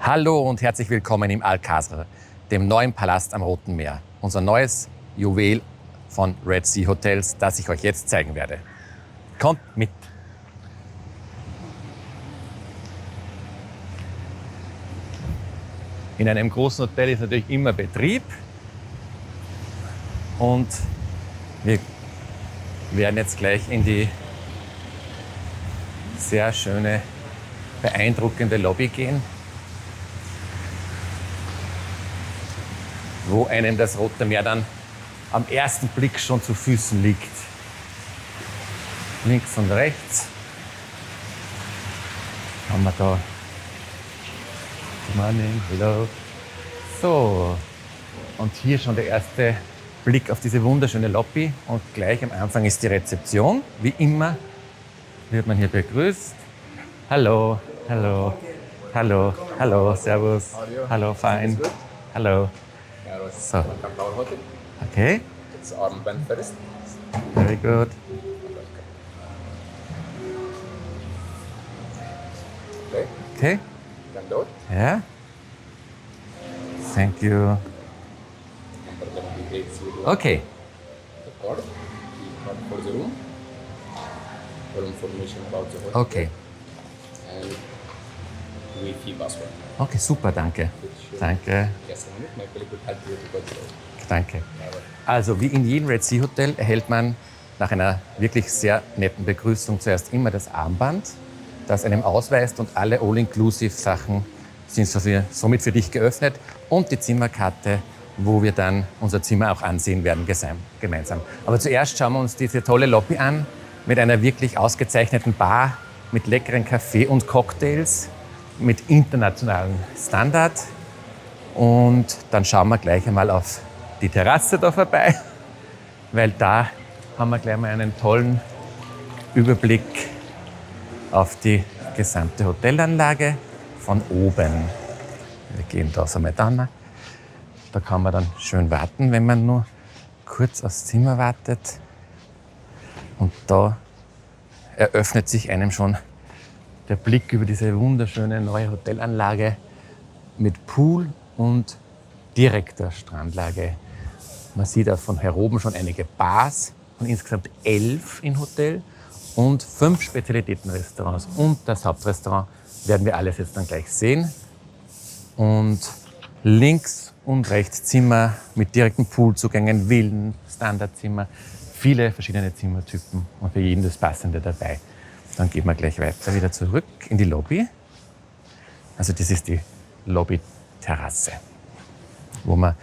Hallo und herzlich willkommen im Alcázar, dem neuen Palast am Roten Meer. Unser neues Juwel von Red Sea Hotels, das ich euch jetzt zeigen werde. Kommt mit! In einem großen Hotel ist natürlich immer Betrieb und wir werden jetzt gleich in die sehr schöne, beeindruckende Lobby gehen, wo einem das Rote Meer dann am ersten Blick schon zu Füßen liegt. Links und rechts haben wir da. Good morning, hello. So, und hier schon der erste Blick auf diese wunderschöne Lobby. Und gleich am Anfang ist die Rezeption. Wie immer wird man hier begrüßt. Hallo, hallo, hallo, hallo, servus. Hallo, fine. Hallo. So. Okay. It's armband first. Very good. Okay. Okay. Then dot. Yeah. Thank you. Number 7801. Okay. The code. The code for the room. For information about the hotel. Okay. And Wi-Fi password. Okay, super, danke. Danke. Yes, a minute. My colleague will help you to go through. Danke. Also wie in jedem Red Sea Hotel erhält man nach einer wirklich sehr netten Begrüßung zuerst immer das Armband, das einem ausweist, und alle All-Inclusive-Sachen sind somit für dich geöffnet, und die Zimmerkarte, wo wir dann unser Zimmer auch ansehen werden gemeinsam. Aber zuerst schauen wir uns diese tolle Lobby an mit einer wirklich ausgezeichneten Bar, mit leckeren Kaffee und Cocktails, mit internationalem Standard. Und dann schauen wir gleich einmal auf die Terrasse da vorbei, weil da haben wir gleich mal einen tollen Überblick auf die gesamte Hotelanlage von oben. Wir gehen da so mal dann. Da kann man dann schön warten, wenn man nur kurz aufs Zimmer wartet. Und da eröffnet sich einem schon der Blick über diese wunderschöne neue Hotelanlage mit Pool und direkter Strandlage. Man sieht auch von hier oben schon einige Bars, von insgesamt 11 im Hotel, und 5 Spezialitätenrestaurants und das Hauptrestaurant werden wir alles jetzt dann gleich sehen. Und links und rechts Zimmer mit direkten Poolzugängen, Villen, Standardzimmer, viele verschiedene Zimmertypen und für jeden das Passende dabei. Dann gehen wir gleich weiter wieder zurück in die Lobby. Also das ist die Lobby-Terrasse, wo man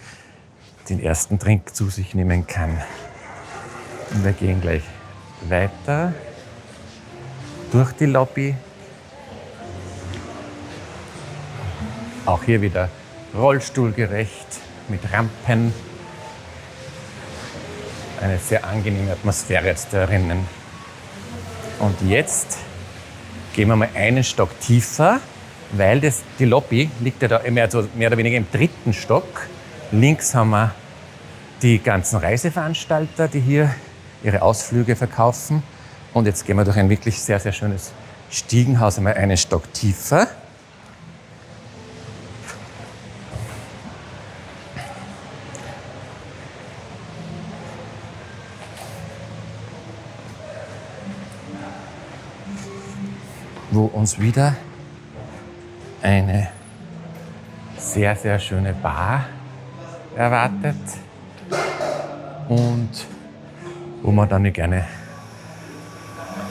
den ersten Drink zu sich nehmen kann. Und wir gehen gleich weiter durch die Lobby. Auch hier wieder rollstuhlgerecht mit Rampen. Eine sehr angenehme Atmosphäre jetzt da drinnen. Und jetzt gehen wir mal einen Stock tiefer, weil die Lobby liegt ja da mehr oder weniger im 3. Stock. Links haben wir die ganzen Reiseveranstalter, die hier ihre Ausflüge verkaufen. Und jetzt gehen wir durch ein wirklich sehr, sehr schönes Stiegenhaus einmal einen Stock tiefer. Wo uns wieder eine sehr, sehr schöne Bar erwartet und wo man dann gerne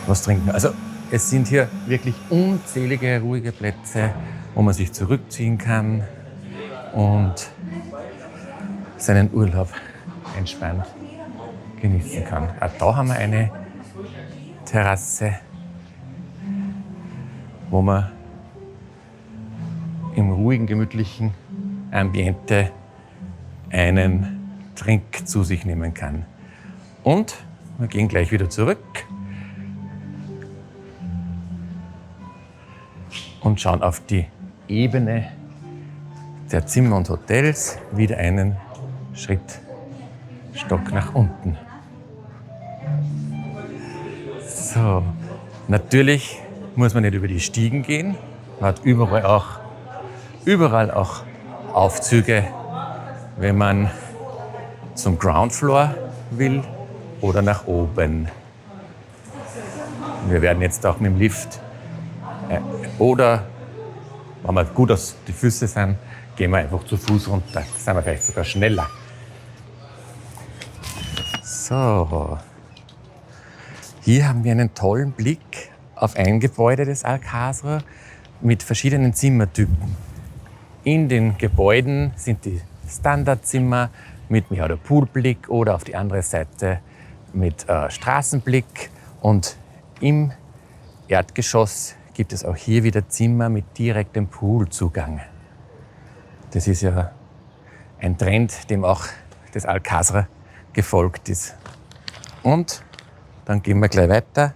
was trinken kann. Also es sind hier wirklich unzählige ruhige Plätze, wo man sich zurückziehen kann und seinen Urlaub entspannt genießen kann. Auch da haben wir eine Terrasse, wo man im ruhigen, gemütlichen Ambiente einen Drink zu sich nehmen kann. Und wir gehen gleich wieder zurück und schauen auf die Ebene der Zimmer und Hotels, wieder einen Stock nach unten. So, natürlich muss man nicht über die Stiegen gehen. Man hat überall auch überall auch Aufzüge, wenn man zum Ground Floor will oder nach oben. Wir werden jetzt auch mit dem Lift oder, wenn wir gut aus die Füße sind, gehen wir einfach zu Fuß runter. Da sind wir vielleicht sogar schneller. So, hier haben wir einen tollen Blick auf ein Gebäude des Alcázar mit verschiedenen Zimmertypen. In den Gebäuden sind die Standardzimmer mit mehr oder Poolblick oder auf die andere Seite mit Straßenblick. Und im Erdgeschoss gibt es auch hier wieder Zimmer mit direktem Poolzugang. Das ist ja ein Trend, dem auch das Alcázar gefolgt ist. Und dann gehen wir gleich weiter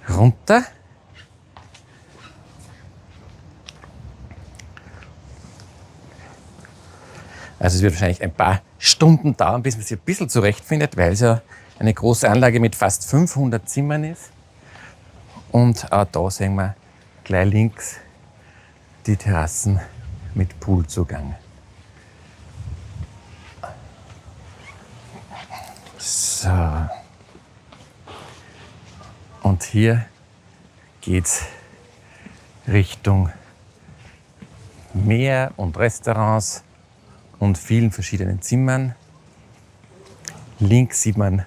runter. Also es wird wahrscheinlich ein paar Stunden dauern, bis man sich ein bisschen zurechtfindet, weil es ja eine große Anlage mit fast 500 Zimmern ist. Und auch da sehen wir gleich links die Terrassen mit Poolzugang. So. Und hier geht's Richtung Meer und Restaurants und vielen verschiedenen Zimmern. Links sieht man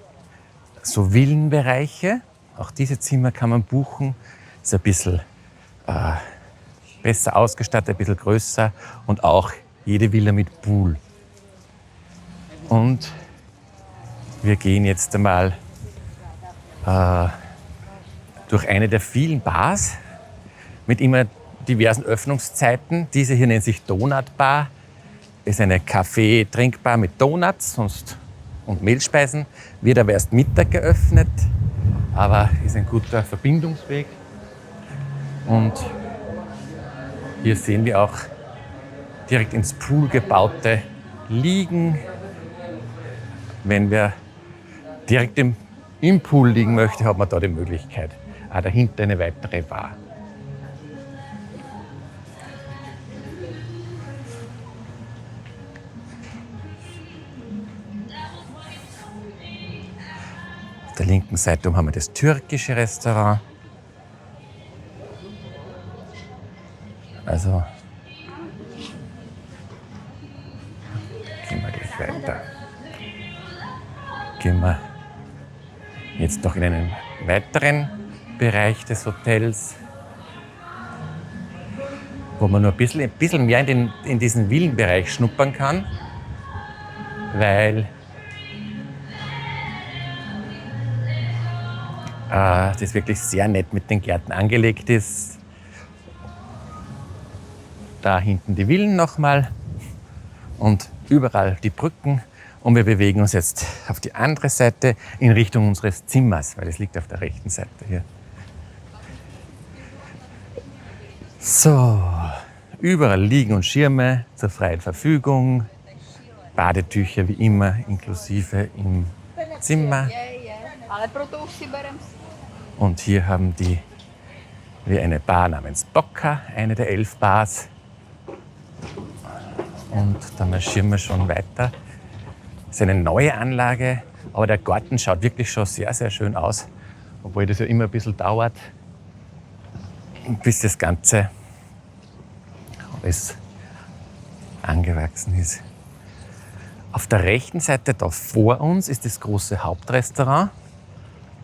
so Villenbereiche. Auch diese Zimmer kann man buchen. Ist ein bisschen besser ausgestattet, ein bisschen größer und auch jede Villa mit Pool. Und wir gehen jetzt einmal durch eine der vielen Bars mit immer diversen Öffnungszeiten. Diese hier nennt sich Donut Bar. Ist eine Kaffee-Trinkbar mit Donuts und Mehlspeisen. Wird aber erst Mittag geöffnet, aber ist ein guter Verbindungsweg. Und hier sehen wir auch direkt ins Pool gebaute Liegen. Wenn wer direkt im Pool liegen möchte, hat man da die Möglichkeit. Dahinter eine weitere Bar. Auf der linken Seite haben wir das türkische Restaurant. Also gehen wir gleich weiter. Gehen wir jetzt noch in einen weiteren Bereich des Hotels, wo man nur ein bisschen mehr in diesen Villenbereich schnuppern kann, weil das wirklich sehr nett mit den Gärten angelegt ist. Da hinten die Villen nochmal und überall die Brücken. Und wir bewegen uns jetzt auf die andere Seite in Richtung unseres Zimmers, weil es liegt auf der rechten Seite hier. So, überall Liegen und Schirme zur freien Verfügung. Badetücher wie immer inklusive im Zimmer. Und hier haben wir eine Bar namens Bocca, eine der 11 Bars. Und da marschieren wir schon weiter. Das ist eine neue Anlage, aber der Garten schaut wirklich schon sehr, sehr schön aus. Obwohl das ja immer ein bisschen dauert, bis das Ganze alles angewachsen ist. Auf der rechten Seite, da vor uns, ist das große Hauptrestaurant,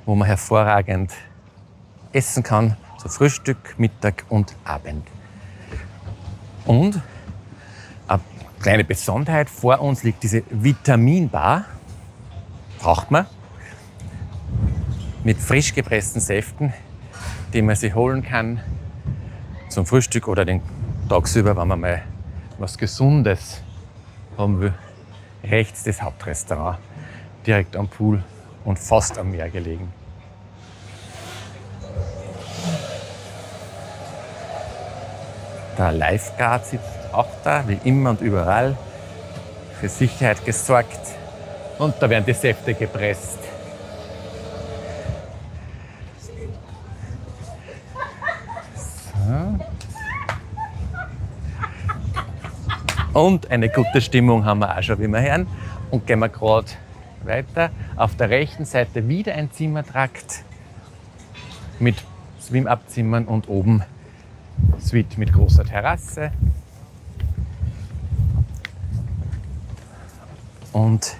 wo man hervorragend essen kann, zu Frühstück, Mittag und Abend. Und eine kleine Besonderheit, vor uns liegt diese Vitaminbar, braucht man, mit frisch gepressten Säften, die man sich holen kann zum Frühstück oder den tagsüber, wenn man mal was Gesundes haben will. Rechts das Hauptrestaurant, direkt am Pool und fast am Meer gelegen. Der Lifeguard sitzt auch da, wie immer und überall, für Sicherheit gesorgt. Und da werden die Säfte gepresst. So. Und eine gute Stimmung haben wir auch schon, wie wir hören. Und gehen wir gerade weiter. Auf der rechten Seite wieder ein Zimmertrakt mit Swim-Up-Zimmern und oben Suite mit großer Terrasse. Und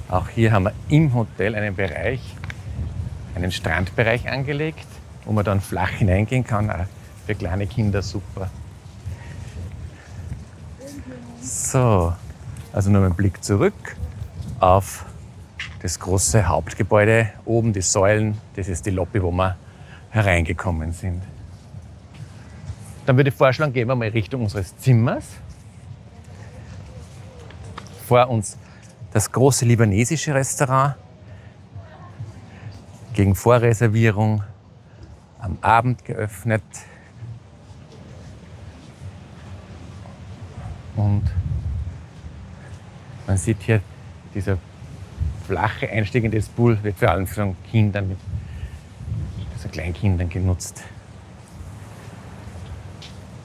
auch hier haben wir im Hotel einen Bereich, einen Strandbereich angelegt, wo man dann flach hineingehen kann. Auch für kleine Kinder super. So, also nur ein Blick zurück auf das große Hauptgebäude. Oben die Säulen, das ist die Lobby, wo wir hereingekommen sind. Dann würde ich vorschlagen, gehen wir mal Richtung unseres Zimmers. Vor uns das große libanesische Restaurant. Gegen Vorreservierung, am Abend geöffnet. Und man sieht hier, dieser flache Einstieg in das Pool wird vor allem von Kindern, also Kleinkindern genutzt.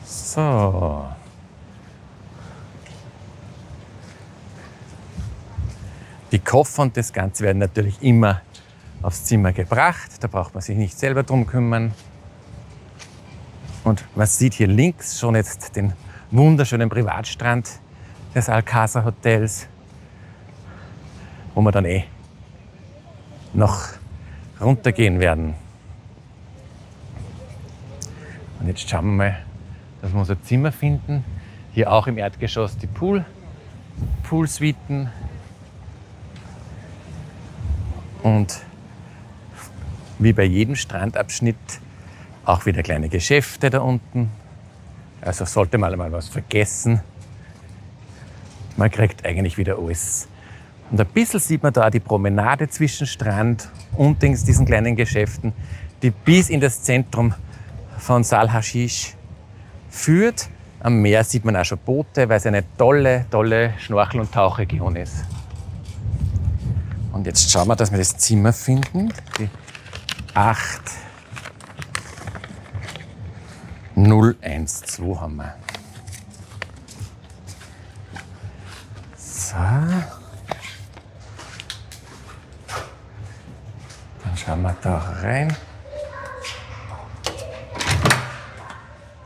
So. Die Koffer und das Ganze werden natürlich immer aufs Zimmer gebracht. Da braucht man sich nicht selber drum kümmern. Und man sieht hier links schon jetzt den wunderschönen Privatstrand des Alcázar Hotels, wo wir dann noch runtergehen werden. Und jetzt schauen wir mal, dass wir unser Zimmer finden. Hier auch im Erdgeschoss die Poolsuiten. Und wie bei jedem Strandabschnitt auch wieder kleine Geschäfte da unten. Also sollte man mal was vergessen, man kriegt eigentlich wieder alles. Und ein bisschen sieht man da die Promenade zwischen Strand und diesen kleinen Geschäften, die bis in das Zentrum von Sal Haschisch führt. Am Meer sieht man auch schon Boote, weil es eine tolle, tolle Schnorchel- und Tauchregion ist. Und jetzt schauen wir, dass wir das Zimmer finden. Die 8012 haben wir. So. Dann schauen wir da rein.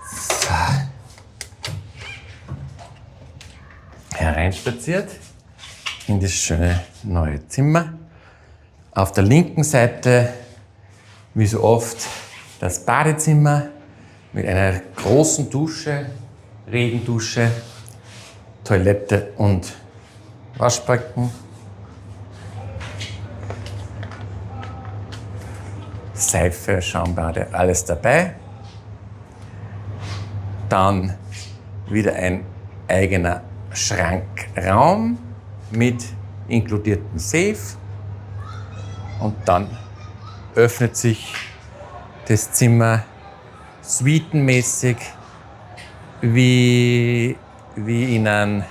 So. Hereinspaziert in das schöne neue Zimmer. Auf der linken Seite, wie so oft, das Badezimmer mit einer großen Dusche, Regendusche, Toilette und Waschbecken. Seife, Schaumbade, alles dabei. Dann wieder ein eigener Schrankraum mit inkludiertem Safe. Und dann öffnet sich das Zimmer suitenmäßig wie in einer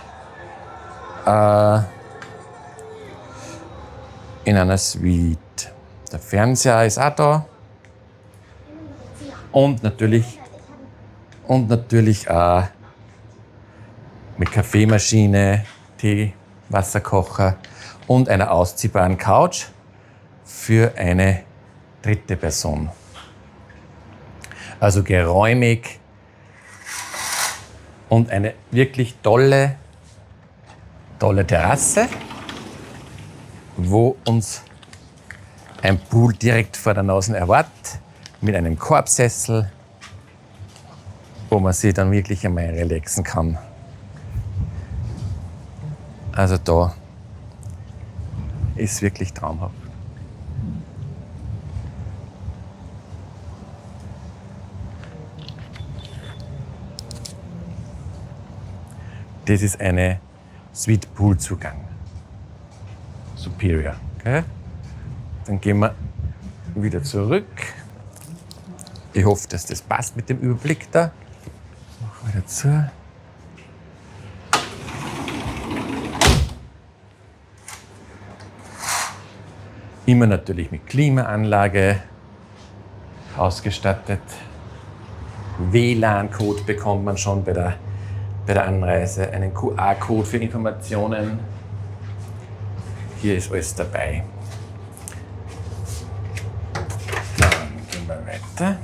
Suite. Der Fernseher ist auch da. Und natürlich auch mit Kaffeemaschine, Tee, Wasserkocher und einer ausziehbaren Couch für eine dritte Person. Also geräumig und eine wirklich tolle Terrasse, wo uns ein Pool direkt vor der Nase erwartet, mit einem Korbsessel, wo man sich dann wirklich einmal relaxen kann. Also da ist wirklich traumhaft. Das ist eine Suite-Pool-Zugang. Superior. Okay? Dann gehen wir wieder zurück. Ich hoffe, dass das passt mit dem Überblick da. Machen wir wieder zu. Immer natürlich mit Klimaanlage ausgestattet. WLAN-Code bekommt man schon bei der Anreise, einen QR-Code für Informationen. Hier ist alles dabei. Dann gehen wir weiter.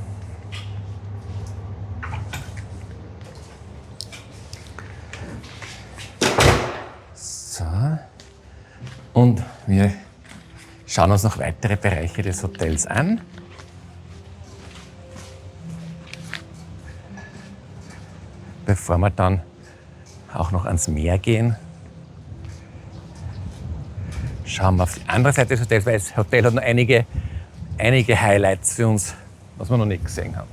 So. Und wir schauen uns noch weitere Bereiche des Hotels an. Bevor wir dann auch noch ans Meer gehen, schauen wir auf die andere Seite des Hotels, weil das Hotel hat noch einige Highlights für uns, was wir noch nicht gesehen haben.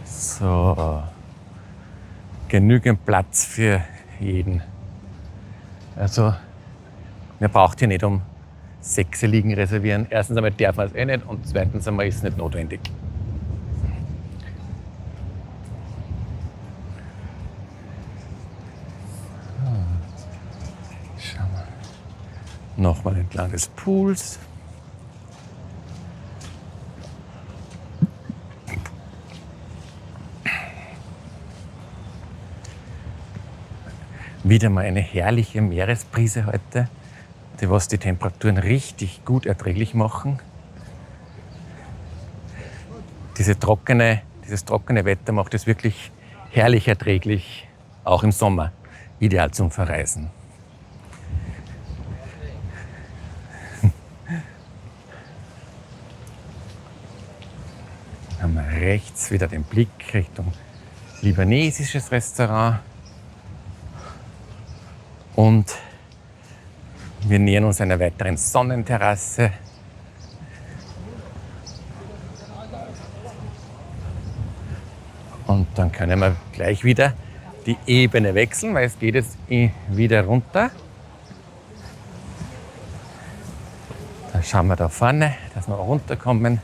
So, genügend Platz für jeden. Also, man braucht hier nicht um 6 Liegen reservieren. Erstens einmal darf man es eh nicht und zweitens einmal ist es nicht notwendig. Schauen wir nochmal entlang des Pools. Wieder mal eine herrliche Meeresbrise heute, was die Temperaturen richtig gut erträglich machen. Dieses trockene Wetter macht es wirklich herrlich erträglich, auch im Sommer, ideal zum Verreisen. Dann haben wir rechts wieder den Blick Richtung libanesisches Restaurant. Und wir nähern uns einer weiteren Sonnenterrasse. Und dann können wir gleich wieder die Ebene wechseln, weil es geht jetzt wieder runter. Dann schauen wir da vorne, dass wir runterkommen.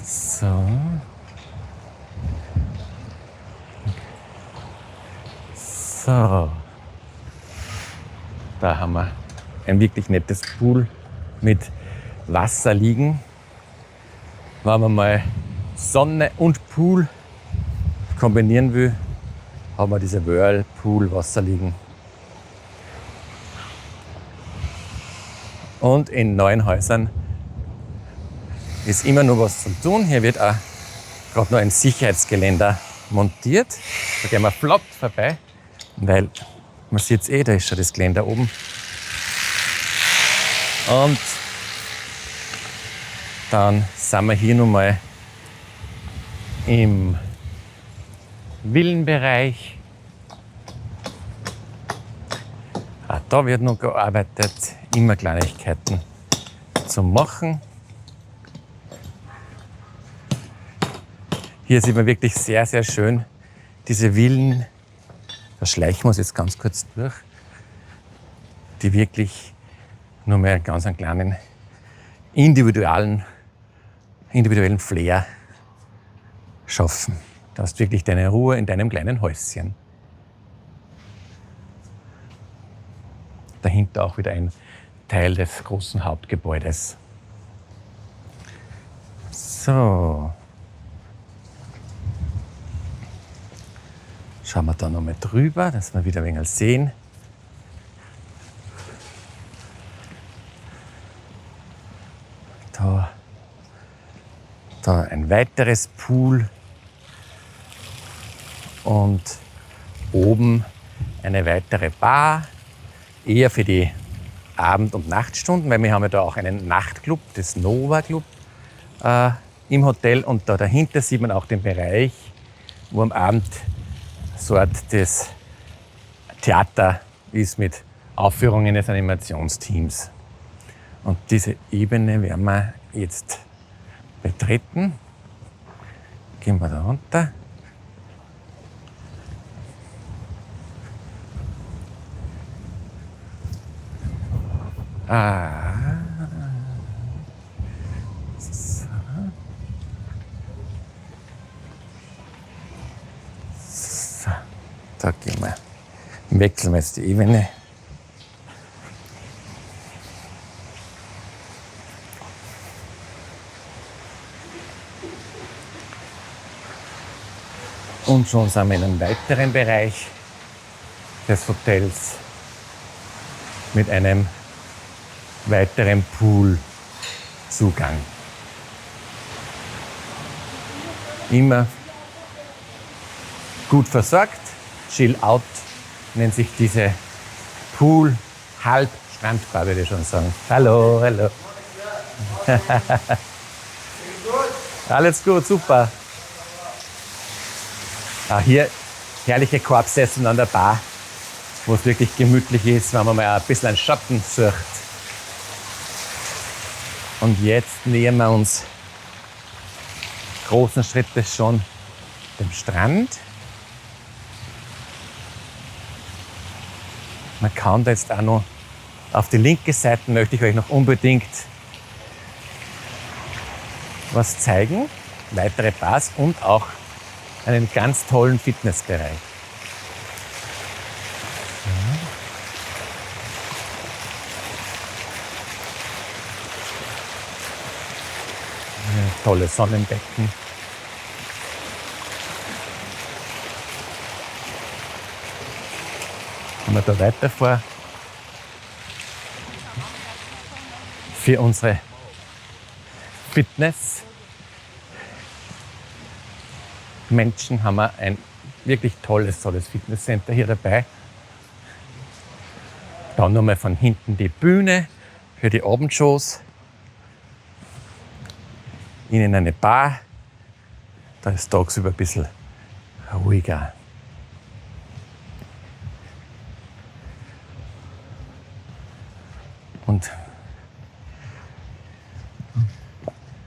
So. So, da haben wir ein wirklich nettes Pool mit Wasser liegen. Wenn man mal Sonne und Pool kombinieren will, haben wir diese Whirlpool Wasser liegen. Und in neuen Häusern ist immer noch was zu tun. Hier wird auch gerade noch ein Sicherheitsgeländer montiert. Da gehen wir flott vorbei. Weil man sieht es da ist schon das Geländer oben. Und dann sind wir hier nochmal im Villenbereich. Auch da wird noch gearbeitet, immer Kleinigkeiten zu machen. Hier sieht man wirklich sehr, sehr schön diese Villen. Da schleichen wir uns jetzt ganz kurz durch, die wirklich nur mehr einen ganz kleinen individuellen Flair schaffen. Du hast wirklich deine Ruhe in deinem kleinen Häuschen. Dahinter auch wieder ein Teil des großen Hauptgebäudes. So. Schauen wir da noch mal drüber, dass wir wieder ein wenig sehen. Da ein weiteres Pool und oben eine weitere Bar, eher für die Abend- und Nachtstunden, weil wir haben ja da auch einen Nachtclub, das Nova Club im Hotel, und da dahinter sieht man auch den Bereich, wo am Abend so eine Art des Theater ist mit Aufführungen des Animationsteams. Und diese Ebene werden wir jetzt betreten. Gehen wir da runter. So. So. Da gehen wir. Wechseln wir jetzt die Ebene. Und schon sind wir in einem weiteren Bereich des Hotels mit einem weiteren Poolzugang. Immer gut versorgt. Chill Out nennt sich diese Pool-Halb-Strandbar, würde ich schon sagen. Hallo, hallo. Alles gut, super. Hier herrliche Korbsessel an der Bar, wo es wirklich gemütlich ist, wenn man mal ein bisschen einen Schatten sucht. Und jetzt nähern wir uns großen Schrittes schon dem Strand. Man kann da jetzt auch noch auf die linke Seite, möchte ich euch noch unbedingt was zeigen. Weitere Bars und auch einen ganz tollen Fitnessbereich. Ja, tolle Sonnenbecken. Wenn wir da weiterfahren, für unsere Fitness-Menschen haben wir ein wirklich tolles Fitnesscenter hier dabei. Dann nochmal von hinten die Bühne für die Abendshows. Innen eine Bar. Da ist tagsüber ein bisschen ruhiger. Und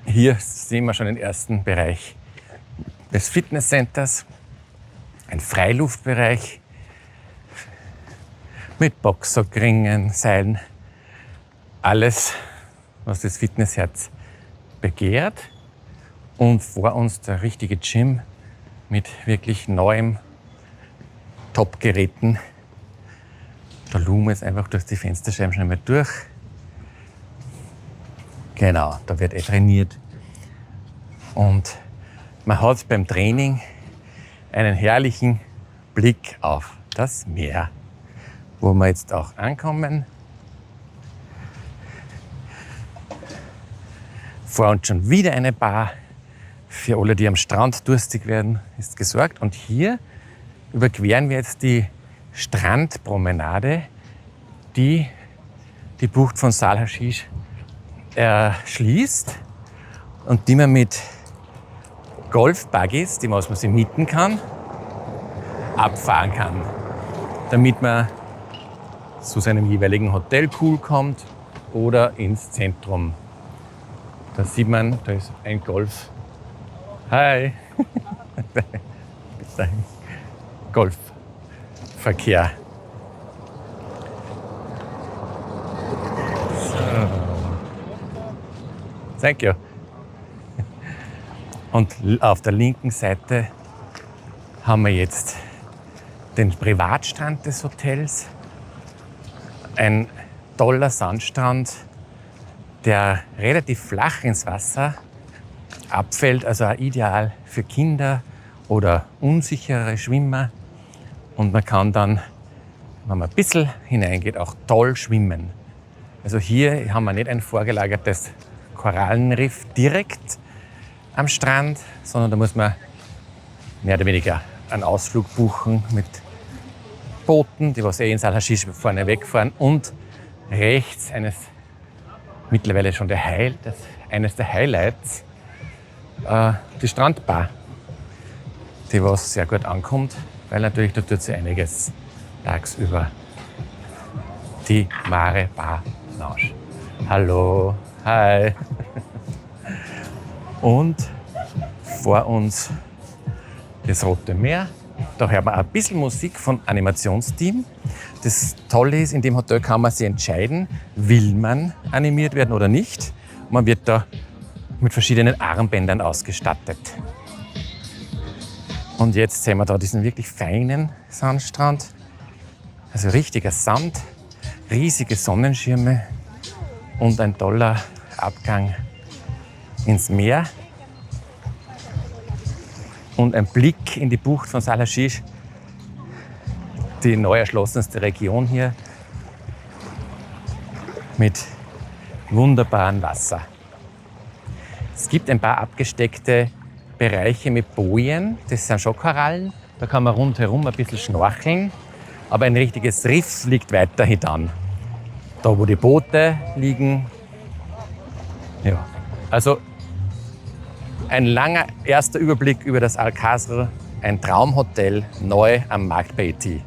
hier sehen wir schon den ersten Bereich des Fitnesscenters. Ein Freiluftbereich mit Boxsackringen, Seilen. Alles, was das Fitnessherz begehrt. Und vor uns der richtige Gym mit wirklich neuem Top-Geräten. Der Lume ist einfach durch die Fensterscheiben schon einmal durch. Genau, da wird trainiert. Und man hat beim Training einen herrlichen Blick auf das Meer, wo wir jetzt auch ankommen. Vor uns schon wieder eine Bar. Für alle, die am Strand durstig werden, ist gesorgt. Und hier überqueren wir jetzt die Strandpromenade, die die Bucht von Sal Haschisch erschließt und die man mit Golfbuggies, die man sich mieten kann, abfahren kann, damit man zu seinem jeweiligen Hotelpool kommt oder ins Zentrum. Da sieht man, da ist ein Golf. Hi! Golfverkehr. So. Thank you. Und auf der linken Seite haben wir jetzt den Privatstrand des Hotels. Ein toller Sandstrand, der relativ flach ins Wasser abfällt, also auch ideal für Kinder oder unsichere Schwimmer. Und man kann dann, wenn man ein bisschen hineingeht, auch toll schwimmen. Also hier haben wir nicht ein vorgelagertes Korallenriff direkt am Strand, sondern da muss man mehr oder weniger einen Ausflug buchen mit Booten, die was in Sal Haschisch vorne wegfahren, und rechts mittlerweile schon eines der Highlights, die Strandbar, die was sehr gut ankommt, weil natürlich da tut sich einiges tagsüber. Die Mare Bar Lounge. Hallo, hi. Und vor uns das Rote Meer. Da hört man ein bisschen Musik vom Animationsteam. Das Tolle ist, in dem Hotel kann man sich entscheiden, will man animiert werden oder nicht. Man wird da mit verschiedenen Armbändern ausgestattet. Und jetzt sehen wir da diesen wirklich feinen Sandstrand. Also richtiger Sand, riesige Sonnenschirme und ein toller Abgang ins Meer. und ein Blick in die Bucht von Salashish, die neu erschlossenste Region hier, mit wunderbarem Wasser. Es gibt ein paar abgesteckte Bereiche mit Bojen, das sind schon Korallen, da kann man rundherum ein bisschen schnorcheln, aber ein richtiges Riff liegt weiter hinan. Da, wo die Boote liegen. Ja, also ein langer erster Überblick über das Alcázar, ein Traumhotel neu am Markt bei Haiti.